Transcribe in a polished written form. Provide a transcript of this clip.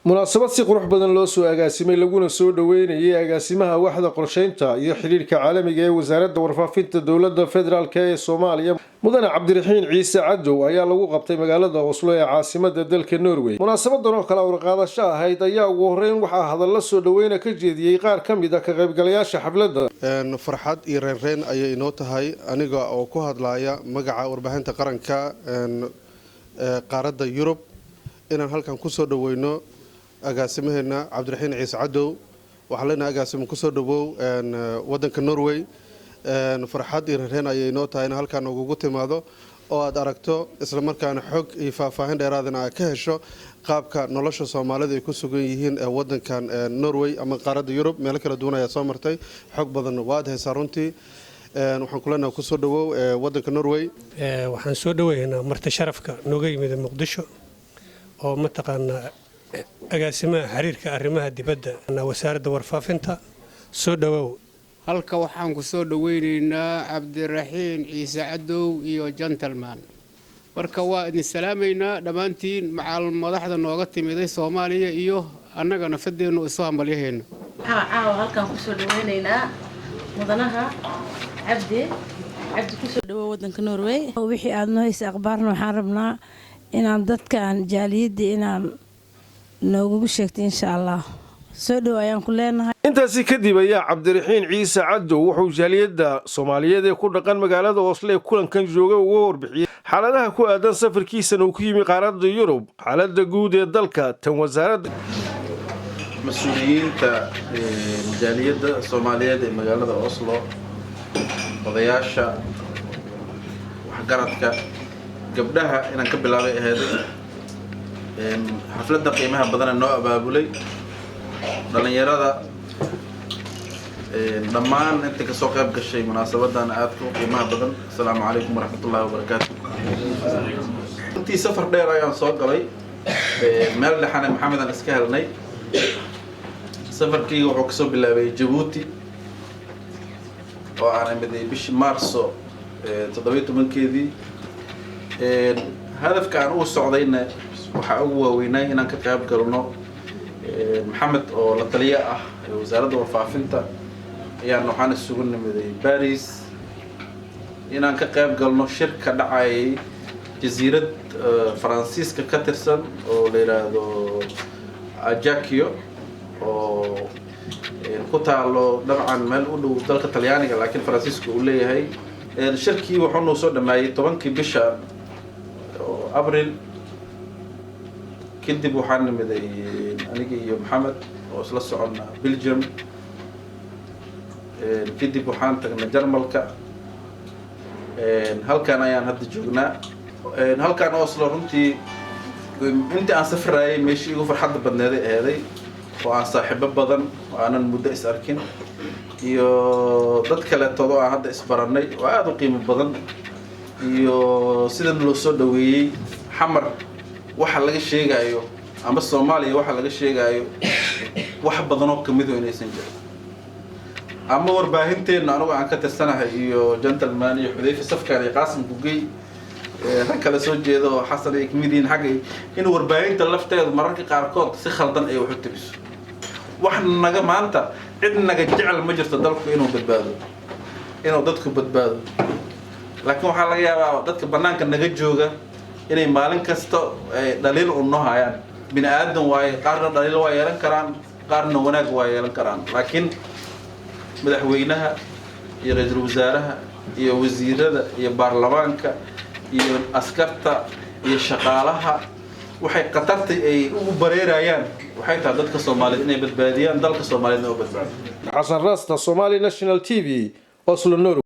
munaasabad si qurux badan loo soo agaasimay laguna soo dhaweynayay agaasimaha waaxda qorsheynta iyo xiriirka caalamiga ee wasaaradda warfaafinta dowladda federaalk ee Soomaaliya mudane Cabdiraxiin Ciise Cadow ayaa lagu qabtay magaalada Oslo ee caasimadda dalka Norway. munaasabadan oo kala warqaadasho ahayd ayaa ugu horeyn waxaa hadal la soo dhaweyn ka jeediyay qaar ka mid ah ka qaybgalayaasha xafladda. farxad iyo reereen ayay inoo tahay aniga oo ku hadlaya magaca warbaahinta qaranka qaaradda Yurub inaan halkan ku soo dhaweyno agaasimaheena Cabdiraxiin Ciise Cadow waxaa leenahay agaasimo ku soo dhawow wadanka Norway farxad iyo reereen ayay inoo tahay in halkan ugu timaado oo aad aragto isla markaana xog iyo faahfaahin dheeraadna aad ka hesho qaabka nolosha Soomaalida ay ku sugan yihiin wadankan Norway ama qaaradda Yurub meel kala duwan ayaa soo martay xog badan waad haysaa runtii waxaan ku leenahay ku soo dhawow wadanka Norway waxaan soo dhaweynaa marti sharafka nooga yimid Muqdisho oo mataqaanaa agaasimaha xiriirka arrimaha dibadda wasaaradda warfaafinta soo dhawow halka waxaan ku soo dhaweynaynaa Cabdiraxiin Ciise Cadow iyo gentleman marka waa idin salaameynaa dhamaantiin macal madaxda nooga timiday Soomaaliya iyo annaga nafadeenu isoo hambalyaheena caawa halkan ku soo dhaweynaynaa mudanaha cabdi ku soo dhawow wadanka Norway wixii aad noo haysa akhbaarna waxaan rabnaa inaan dadkan jaaliyadda inaan noogu sheegtay insha Allah soo dhaw ayaan ku leenahay. intaasi kadib ayaa Cabdiraxiin Ciise Cadow wuxuu jaaliyadda Soomaaliyeed ee ku dhaqan magaalada Oslo ee kulankan jooga uga warbixiyay xaaladaha ku aadan safarkiisa uu ku yimi qaaradda Yurub xaaladda guud ee dalka tan wasaaradda mas'uuliyiinta jaaliyadda Soomaaliyeed ee magaalada Oslo odayaasha waxgaradka gabdhaha inaan ka bilaabay aheeday xafladda qiimaha badan noo abaabulay dhalinyarada dhammaan inta ka soo qayb gashay munaasabadan aad ku qiimaha badan assalaamu calaykum waraxmatullaahi wabarakaatuh intii safar dheer ayaan soo galay meel dhaxane maxamedan iska helnay safarkii wuxuu ka soo bilaabay Djibouti oo aan imiday bishii Maarso 17keedii hadafka aan u socdayna waxa ugu waaweynay inaan ka qayb galno maxamed oo la taliye ah wasaaradda warfaafinta ayaan waxaan isugu nimiday Paris inaan ka qayb galno shirka dhacay jasiirad Faransiiska ka tirsan oo la yiraahdo Ajaccio oo ku taalo dabcan meel u dhow dalka Talyaaniga laakiin Faransiiska uu leeyahay shirkii wuxuu noo soo dhameeyay 10kii bisha Abriil kadib waxaan nimiday aniga iyo Maxamed oo isla soconna Belgium kadib waxaan tagnay Jarmalka halkan ayaan hadda joognaa halkan Oslo runtii inta aan safarayay meeshii ugu farxadda badneed ay ahayd oo aan saaxiibo badan oo aanan muddo is arkin iyo dad kale todo aan hadda isbaranay oo aad u qiimo badan iyo sida loo soo dhaweeyay xamar waxa laga sheegayo ama Soomaaliya waxa laga sheegayo wax badan oo kamid ah inaysan jirin ama warbaahinteena anigu aan ka tirsanahay iyo gentleman iyo Xudayfa Safkaan iyo Qaasim Gugey rag kala soo jeedo Xasan ay kamidin xaqay in warbaahinta lafteeda mararka qaar kood si khaldan ay wax u tabiso wax naga maanta cid naga jecel ma jirto dalku inuu badbaado inuu dadku badbaado laakiin waxa laga yaabaa dadka banaanka naga jooga inay maalin kasta dhaliil u nohayaan bini aadan way qaarna dhaliil way yeelan karaan qaarna wanaag way yeelan karaan laakiin madaxweynaha iyo ra'iisul wasaaraha iyo wasiirada iyo baarlamaanka iyo askarta iyo shaqaalaha waxay qatartay ay ugu bareerayaan waxay tahay dadka Soomaaliyeed inay badbaadiyaan dalka Soomaaliyeed oo badbaadiyo Xasan Rasta Somali National TV Oslo Norway.